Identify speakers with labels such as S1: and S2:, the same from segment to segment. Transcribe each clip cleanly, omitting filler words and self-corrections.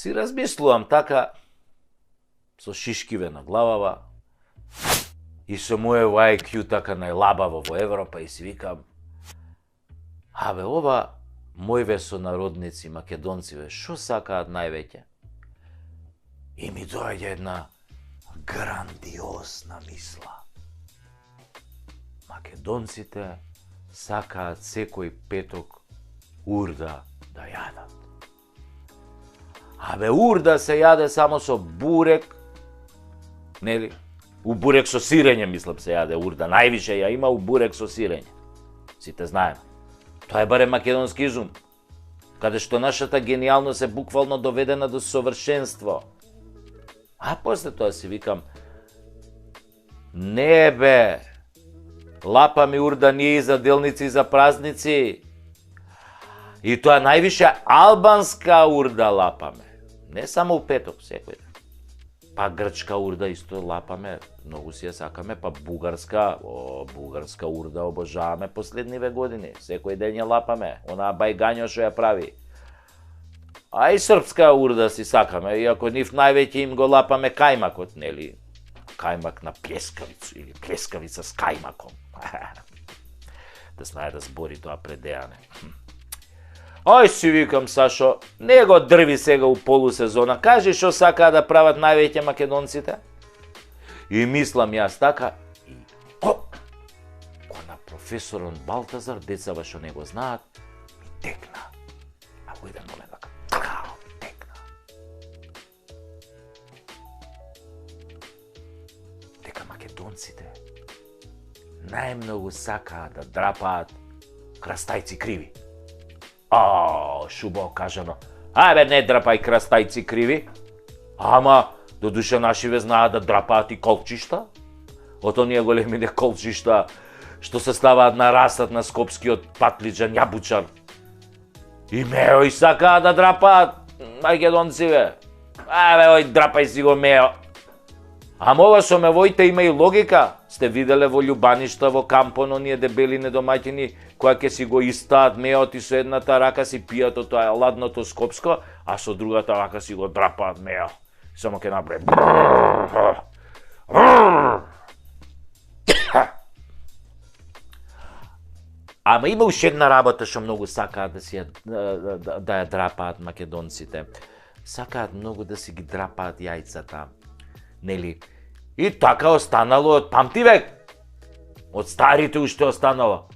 S1: Си размислувам така, со шишкиве на главава, и со моје IQ така најлабаво во Европа, и си викам, ова мојве сонародници македонциве, шо сакаат највеќе? И ми доаѓа една грандиозна мисла. Македонците сакаат секој петок урда да јадат. Урда се јаде само со бурек, нели? У бурек со сирење, мислам, се јаде урда. Највише ја има у бурек со сирење. Сите знаеме. Тоа е барем македонски изум, каде што нашата генијалност е буквално доведена до совршенство. А после тоа си викам, не бе, лапаме урда ние и за делници и за празници. И тоа највише албанска урда лапаме. Не само у петок, секој ден. Па грчка урда исто лапаме, многу си ја сакаме, па бугарска урда обожаваме последниве години. Секој ден ја лапаме, онаа бајгањо што ја прави. А и српска урда си сакаме, иако нив највеќе им го лапаме кајмакот, нели? Кајмак на плескавица или плескавица с кајмаком. Да знае да збори тоа предејане. Ај си викам, Сашо, не го дрви сега у полусезона, кажи што сакаа да прават највеќе македонците. И мислам јас така, и ко на професорон Балтазар, децава што не го знаат, ми текна. А во еден момент така, текна. Дека македонците најмногу сакаат да драпаат крастајци криви. Шубо кажано. Ајбе, не драпај крастајци криви. Ама, додуше нашиве знаат да драпаат и колчишта. Од оние големине колчишта што се ставаат на расат на скопскиот патлиџан јабучар. И мео и сакаат да драпаат македонциве. Ајбе, ој, драпај си го мео. Ама ова со мевоите има и логика. Сте виделе во Љубаништа, во Кампон, оние дебели недомаќини, која ќе си го истаат меот и со едната рака си пијат од тоа ладното скопско, а со другата рака си го драпаат мео. Само ќе направи. Ама има уште една работа што многу сакаат да ја драпаат македонците. Сакаат многу да си ги драпаат јајцата. Нели? И така останало од памти век. Од старите уште останало.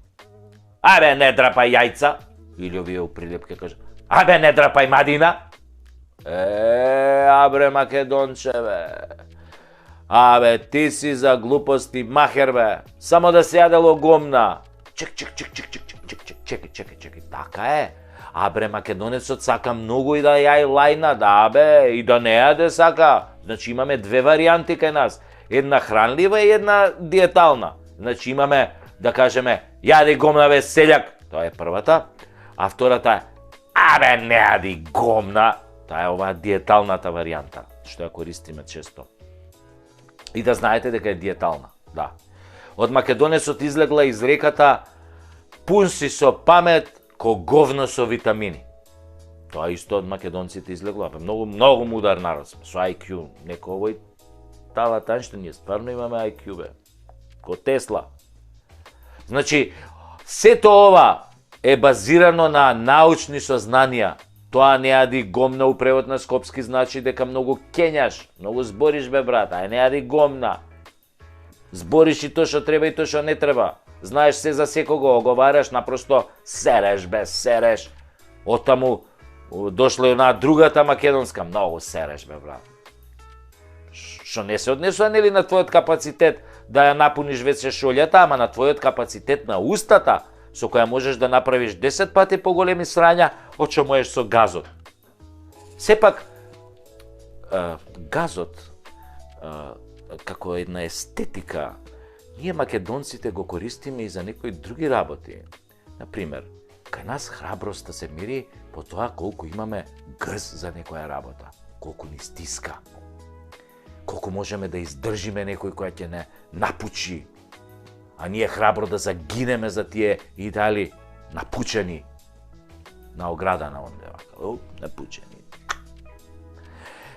S1: Абе, не драпај јајца. Или овие у прилепке кажа. Абе, не драпај мадина. Абре, македончеве. Абе, ти си за глупости махер, бе. Само да се јадело гомна. Чекай. Така е. Абре, македонецот сака многу и да јај лајна, да, бе, и да не јаде сака. Значи имаме две варијанти кај нас. Една хранлива и една диетална. Значи имаме, да кажеме, јади гомна, бе, селјак. Тоа е првата. А втората е, абе, не јади гомна. Тоа е оваа диеталната варијанта, што ја користиме често. И да знаете дека е диетална, да. Од македонецот излегла изреката пун си со памет ко говно со витамини. Тоа исто од македонците излегло, многу мудар народ сме, со IQ, неко овој талатан што ние стварно имаме IQ, бе, ко Тесла. Значи, сето ова е базирано на научни сознанија. Тоа не јади гомна у превод на скопски значи дека многу кењаш, многу збориш, бе, брат, ај не јади гомна. Збориш и тоа што треба и тоа што не треба. Знаеш се за секого, оговараш, напросто сереш, бе, сереш. Оттаму дошла и онаа другата македонска, многу сереш, бе, брат. Што не се однесува, нели, на твојот капацитет да ја напуниш веќе шолјата, ама на твојот капацитет на устата, со која можеш да направиш 10 пати поголеми срања од што можеш со газот. Сепак, газот, како една естетика, ние македонците го користиме и за некои други работи. Например, кај нас храброста се мери по тоа колку имаме грз за некоја работа, колку ни стиска, колку можеме да издржиме некој која ќе не напучи, а ние храбро да загинеме за тие идеали напучени на ограда на онде, напучени.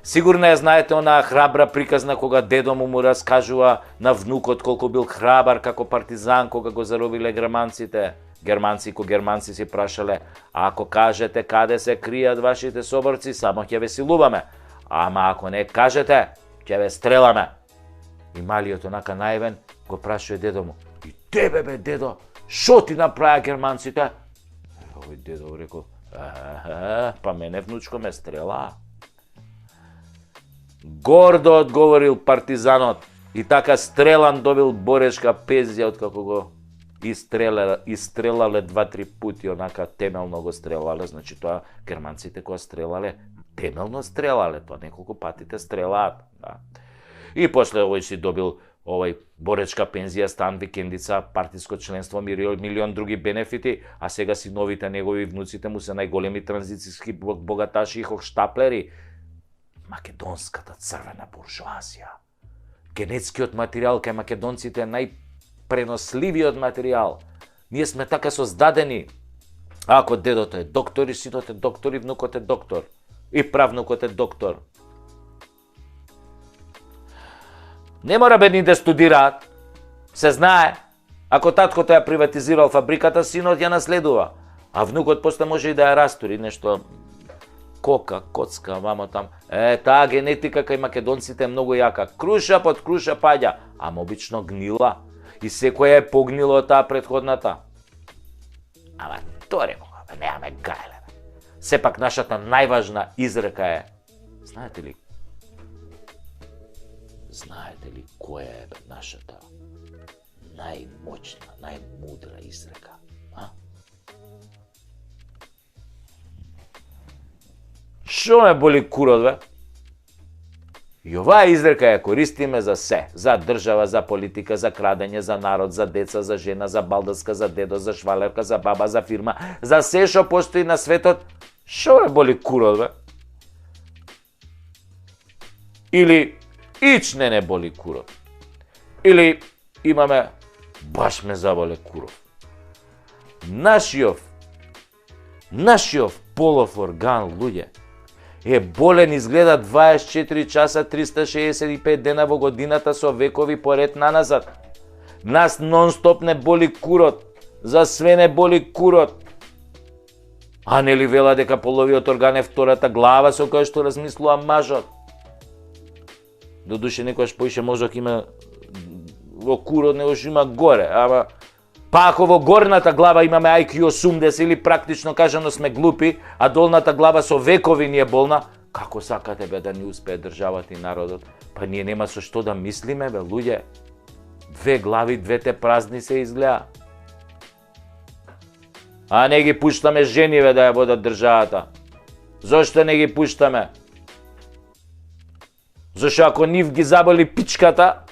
S1: Сигурно ја знаете онаа храбра приказна кога дедо му раскажува на внукот колку бил храбар како партизан кога го заробиле германците. Германци си прашале, ако кажете каде се кријат вашите соборци, само ќе ве силуваме. Ама ако не кажете, ќе ве стреламе. И малиот онака наивен го прашува дедо му, и тебе бе дедо, шо ти направија германците? Овој дедо рекол, па мене внучко ме стрела. Гордо одговорил партизанот и така стрелан добил борешка пензија откако го истрелале 2-3 пути, онака темелно го стрелале, значи тоа германците кога стрелале, темелно стрелале, тоа неколку пати те стрелаат, да. И после овој си добил овој боречка пензија, стан, викендица, партиско членство, милион други бенефити, а сега синовите негови внуците му се најголеми транзицијски богаташи и хохштаплери. Македонската црвена буржуазија. Генетскиот материјал кај македонците е најпреносливиот материјал. Ние сме така создадени. Ако дедото е доктор и синот е доктор и внукот е доктор. И правнукот е доктор. Не мора бедни да студираат. Се знае. Ако таткото ја приватизирал фабриката, синот ја наследува. А внукот после може и да ја растури нешто кока, коцка, вамо там. Таа генетика кај македонците е многу јака. Круша под круша паѓа, ама обично гнила. И секоја е погнило од таа претходната. Ама торе мога, немаме гајле. Сепак нашата најважна изрека е, знаете ли која е нашата најмоćна, најмудра изрека? Шо ме боли курот, бе? И оваа изрека ја користиме за се. За држава, за политика, за крадење, за народ, за деца, за жена, за балдаска, за дедо, за швалерка, за баба, за фирма, за се што постои на светот. Шо ме боли курот, бе? Или ич не боли курот. Или имаме баш ме заболе курот. Нашиот полов орган, луѓе, е болен изгледа 24 часа 365 дена во годината со векови поред наназад. Нас нон-стоп не боли курот, за све не боли курот. А нели вела дека половиот орган е втората глава со која што размислува мажот. Додуше некојаш поише мозок има во курот него што има горе, ама па ако во горната глава имаме IQ 80 или практично кажано сме глупи, а долната глава со векови ни е болна, како сакате бе да ни успее државата и народот? Па ние нема со што да мислиме, бе, луѓе. Две глави, двете празни се изгледа. А не ги пуштаме жениве да ја водат државата. Зошто не ги пуштаме? Зашто ако нив ги заболи пичката,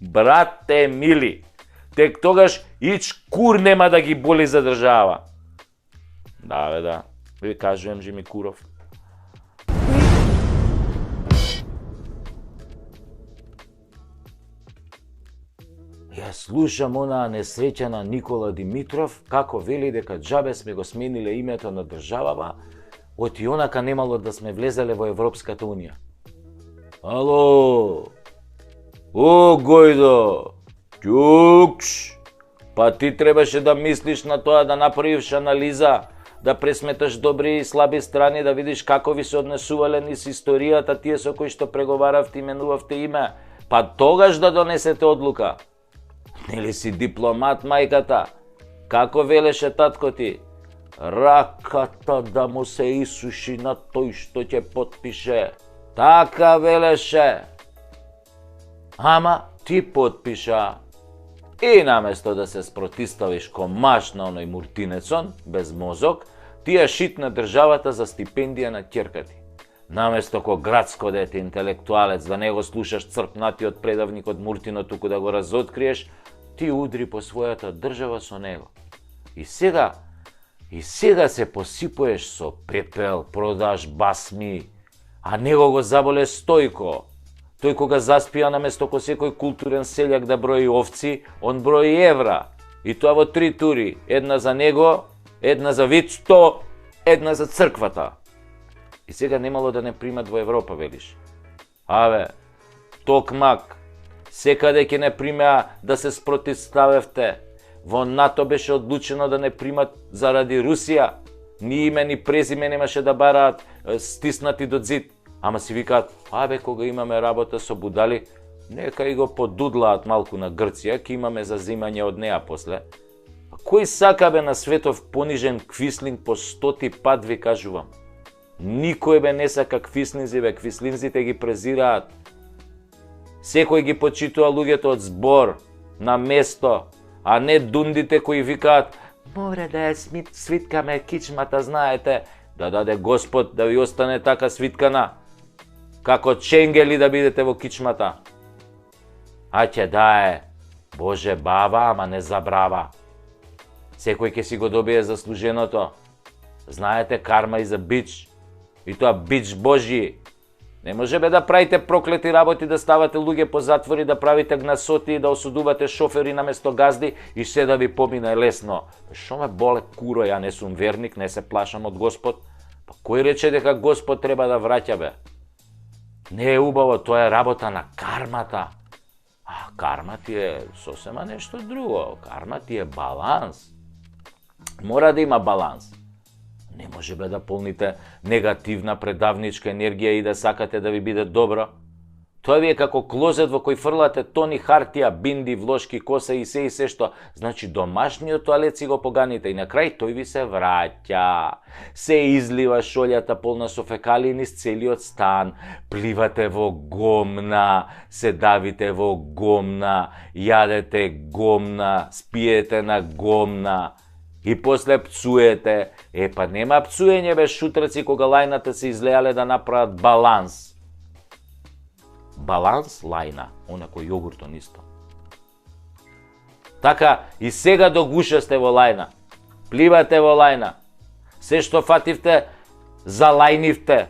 S1: брате мили, тек тогаш ич кур нема да ги боли за држава. Да, бе, да. Ви кажувам, Жими Куров. Ја слушам онаа несреќена Никола Димитров, како вели дека џабе сме го смениле името на државава, оти онака немало да сме влезеле во Европската Унија. Ало! О, Гојдо! Ќукш! Па ти требаше да мислиш на тоа, да направиш анализа, да пресметаш добри и слаби страни, да видиш како ви се однесувале низ историјата тие со кои што преговаравте и менувавте име, па тогаш да донесете одлука. Нели си дипломат, мајката? Како велеше татко ти? Раката да му се исуши на тој што ќе потпише. Така велеше. Ама ти потпиша. И наместо да се спротиставиш комаш на оној муртинецон, без мозок, ти ја шитна државата за стипендија на ќерка ти. Наместо ко градско дете интелектуалец да не го слушаш црпнатиот предавник од Муртино, туку да го разоткриеш, ти удри по својата држава со него. И сега се посипуеш со пепел, продаш басми, а него го заболе Стојко. Тој кога заспија наместо ко секој културен селјак да брои овци, он брои евра. И тоа во 3 тури. Една за него, една за Вицто, една за црквата. И сега немало да не примат во Европа, велиш. Токмак, секаде ќе не примеа да се спротивставевте. Во НАТО беше одлучено да не примат заради Русија. Ни име, ни презиме немаше да бараат стиснати до зид. Ама си викаат, кога имаме работа со будали, нека и го подудлаат малку на Грција, ке имаме зазимање од неа после. Кој сака на светов понижен квислинг по 100 пат ви кажувам? Никој не сака квислинзи, квислинзите ги презираат. Секој ги почитува луѓето од збор, на место, а не дундите кои викаат море да ја свиткаме кичмата, знаете, да даде Господ да ви остане така свиткана, како ченгели да бидете во кичмата. Ќе дае, Боже баба, ама не забрава. Секој ќе си го добие заслуженото. Знаете, карма и за бич. И тоа бич Божи. Не може да правите проклети работи, да ставате луѓе по затвори, да правите гнасоти, да осудувате шофери наместо газди и се да ви помине лесно. Шо ме боле куро, ја не сум верник, не се плашам од Господ. Кој рече дека Господ треба да враќа, бе? Не е убаво, тоа е работа на кармата. Карма ти е сосема нешто друго. Карма ти е баланс. Мора да има баланс. Не може да полните негативна предавничка енергија и да сакате да ви биде добро. Тоа ви е како клозет во кој фрлате тони хартија, бинди, влошки, коса и се што. Значи домашниот тоалет си го поганите и на крај тој ви се враќа. Се излива шолјата полна со фекалии низ целиот стан. Пливате во гомна, се давите во гомна, јадете гомна, спиете на гомна. И после пцуете. Нема пцуење без шутраци кога лајната се излеале да направат баланс. Баланс лајна, онако јогуртон исто. Така и сега до гуша сте во лајна. Пливате во лајна. Се што фативте, залајнивте,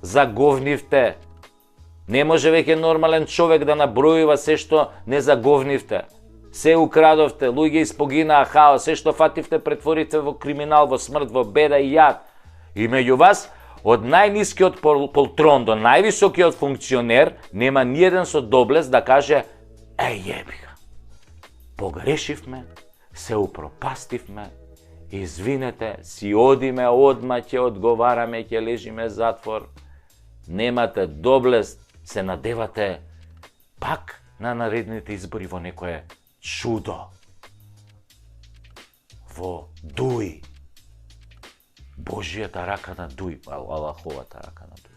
S1: заговнивте. Не може веќе нормален човек да набројува се што не заговнивте. Се украдовте, луѓе испогинаа, хаос, се што фативте претворите во криминал, во смрт, во беда и јад. И меѓу вас, од најнискиот полтрон до највисокиот функционер, нема ниеден со доблест да каже јебига, погрешивме, се упропастивме, извинете, си одиме, одма ќе одговараме, ќе лежиме затвор. Немате доблест, се надевате пак на наредните избори во некое чудо. Во Дуј. Божијата рака на Дуј, Аллаховата рака на Дуј.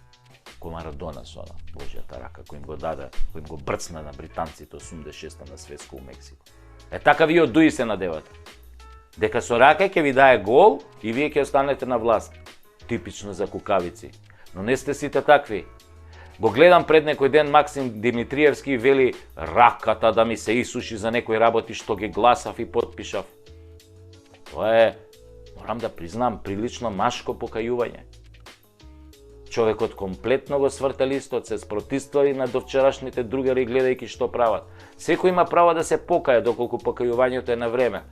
S1: Кој Марадона со она, Божијата рака, кој им го даде, кој им го брцна на британците 86-та на светско у Мексико. Така вие од Дуј се надевате. Дека со рака ќе ви дае гол и вие ќе останете на власт. Типично за кукавици. Но не сте сите такви. Го гледам пред некој ден Максим Димитриевски и вели раката да ми се исуши за некои работи што ги гласав и потпишав. Тоа е, морам да признам, прилично машко покајување. Човекот комплетно го сврта листот, се спротивстави на довчерашните другари гледајќи што прават. Секој има право да се покае доколку покајувањето е на време.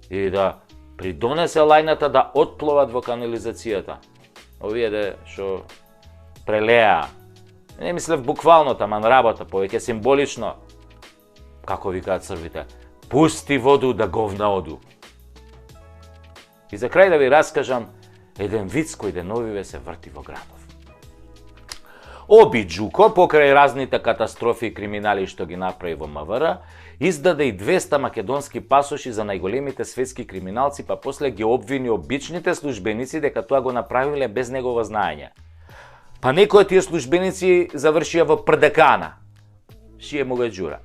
S1: И да придонесе лајната да отпловат во канализацијата. Овие де што прелеа. Не мислев буквално, таман работа, повеќе символично. Како викаат србите, пусти воду да говна оду. И за крај да ви раскажам еден виц кој деновиве се врти во градов. Оби Джуко, покрај разните катастрофи и криминали што ги направи во МВР, издаде и 200 македонски пасоши за најголемите светски криминалци, па после ги обвини обичните службеници дека тоа го направиле без негово знаење. Па некои од тие службеници завршија во Прдекана. Шие му го џура.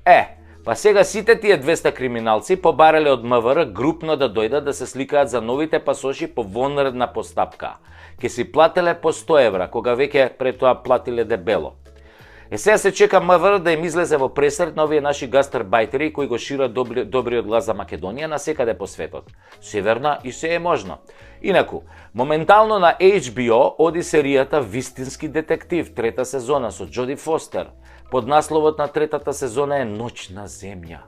S1: Па сега сите тие 200 криминалци побарале од МВР групно да дојдат да се сликаат за новите пасоши по вонредна постапка. Ке си плателе по 100 евра, кога веќе пред тоа платиле дебело. Сега се чека МВР да им излезе во пресрет на овие наши гастарбајтери кои го шират добриот глас за Македонија насекаде по светот. Северна и се е можно. Инаку, моментално на HBO оди серијата Вистински детектив, 3-та сезона со Джоди Фостер. Под насловот на 3-та сезона е Ноќна земја.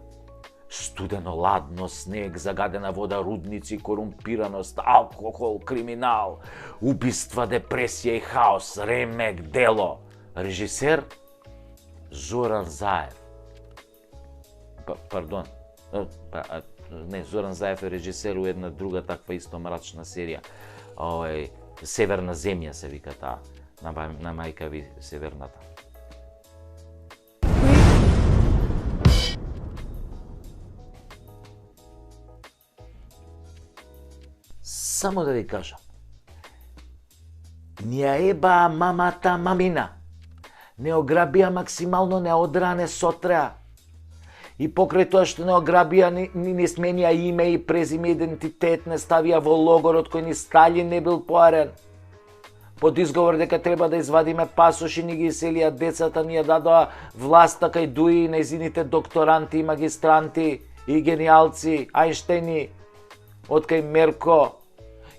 S1: студено, ладно, снег, загадена вода, рудници, корумпираност, алкохол, криминал, убиства, депресија и хаос, ремек, дело. Режисер Зоран Заев. Пардон. Не, Зоран Заев е режисер у една друга таква исто мрачна серија. Северна земја се вика таа, на мајка ви Северната. Само да ви кажам, ни ја ебаа мамата мамина, не ограбија максимално, не одраа, не сотреа. И покрај тоа што не ограбија, не сменија име и презиме, идентитет, не ставија во логорот кој ни Сталин не бил поарен. Под изговор дека треба да извадиме пасоши, ни ги иселија децата, ни ја дадоа власта кај дуи и нејзините докторанти и магистранти и гениалци, Ајнштејни, од кај Мерко,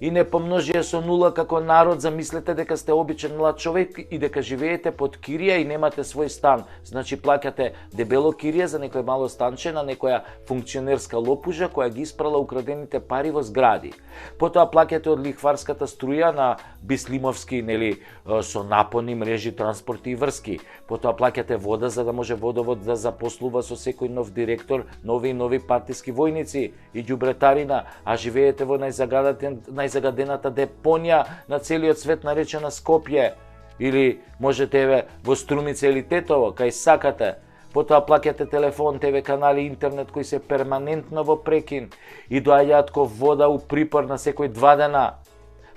S1: и не помножија со нула како народ. Замислете дека сте обичен млад човек и дека живеете под кирија и немате свој стан. Значи плаќате дебело кирија за некој мало станче на некоја функционерска лопужа која ги испрала украдените пари во згради. Потоа плаќате од лихварската струја на Бислимовски, нели, со напони, мрежи, транспорти и врски. Потоа плаќате вода за да може водовод да запослува со секој нов директор, нови и нови партиски војници и ѓубретарина, а живеете во најзагадената депонија на целиот свет наречена Скопје, или можете во Струмица или Тетово, кај сакате. Потоа плаќате телефон, ТВ канали, интернет кои се перманентно во прекин и доаѓаат ко вода у припор на секој 2 дена.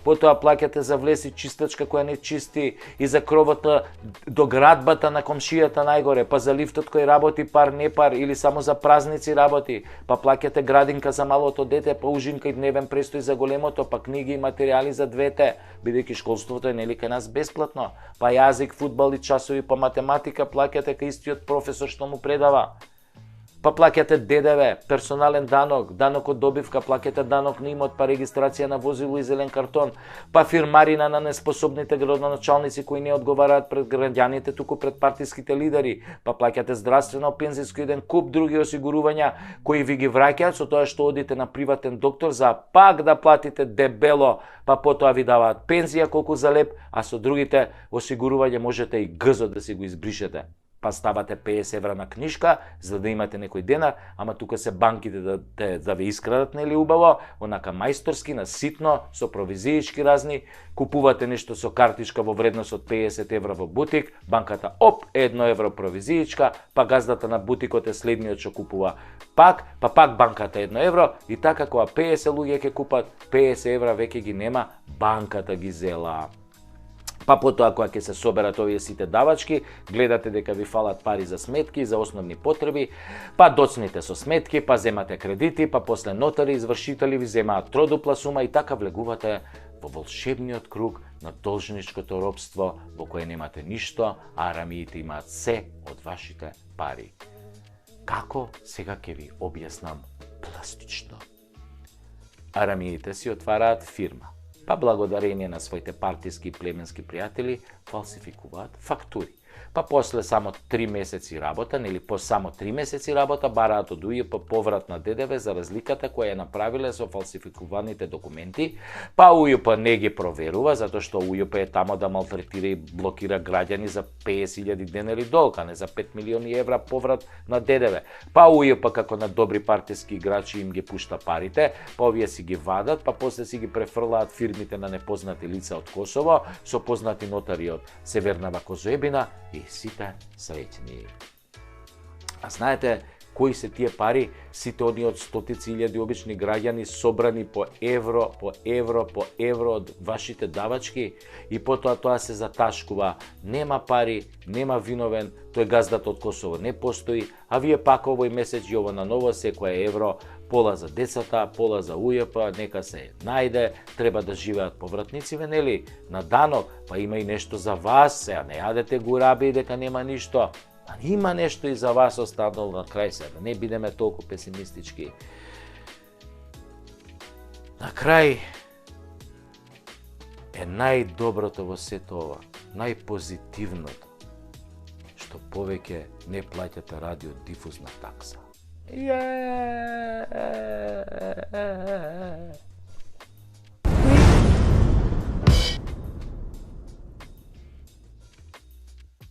S1: Потоа плаќате за влез и чистачка која не чисти и за кровот до градбата на комшијата најгоре, па за лифтот кој работи пар не пар или само за празници работи, па плаќате градинка за малото дете, па ужинка и дневен престој за големото, па книги и материјали за двете, бидејќи школството е нели кај нас бесплатно, па јазик, фудбал и часови по математика плаќате кај истиот професор што му предава. Па плаќате ДДВ, персонален данок, данок од добивка, плаќате данок на имот, па регистрација на возило и зелен картон, па фирмарина на неспособните градоначалници кои не одговараат пред граѓаните, туку пред партиските лидери, па плаќате здравствено, пензиско и еден куп други осигурувања кои ви ги враќаат со тоа што одите на приватен доктор за пак да платите дебело, па потоа ви даваат пензија колку за леп, а со другите осигурување можете и гзот да си го избришете. Па ставате 50 евра на книшка, за да имате некој денар, ама тука се банките да ве искрадат, нели убаво, онака мајсторски, на ситно, со провизиички разни, купувате нешто со картичка во вредност од 50 евра во бутик, банката оп, 1 евро провизиичка, па газдата на бутикот е следниот што купува пак, па пак банката 1 евро, и така кога 50 луѓе ќе купат, 50 евра веќе ги нема, банката ги зела. Па потоа кога ќе се соберат овие сите давачки, гледате дека ви фалат пари за сметки, за основни потреби, па доцните со сметки, па земате кредити, па после нотари, извршители ви земаат тродупла сума и така влегувате во волшебниот круг на должничкото робство во кое немате ништо, а арамиите имаат се од вашите пари. Како? Сега ќе ви објаснам пластично. Арамиите си отвараат фирма, па благодарение на своите партиски и племенски пријатели фалсификуваат фактури. Па после само 3 месеци работа, нели по само 3 месеци работа, бараат од УЈП поврат на ДДВ за разликата која ја направиле со фалсификуваните документи, па УЈП не ги проверува, затоа што УЈП е тамо да малтретира и блокира граѓани за 50.000 денари долг, а не за 5 милиони евра поврат на ДДВ. Па УЈП како на добри партиски играчи им ги пушта парите, па овие си ги вадат, па после си ги префрлаат фирмите на непознати лица од Косово, со познати нотари од Северна Козоебина, и сите среќни. А знаете кои се тие пари, сите оние од стотици илјади обични граѓани собрани по евро од вашите давачки, и потоа тоа се заташкува. Нема пари, нема виновен, тој газдата од Косово не постои, а вие пак овој месец и ово на ново секоја евро, пола за децата, пола за УЈП, нека се најде, треба да живеат повратнициве, нели, на данок, па има и нешто за вас, сега не јадете гураби дека нема ништо, а има нешто и за вас останало на крај се, да не бидеме толку песимистички. На крај е најдоброто во сето ова, најпозитивното, што повеќе не плаќате радиодифузна такса. Yeah.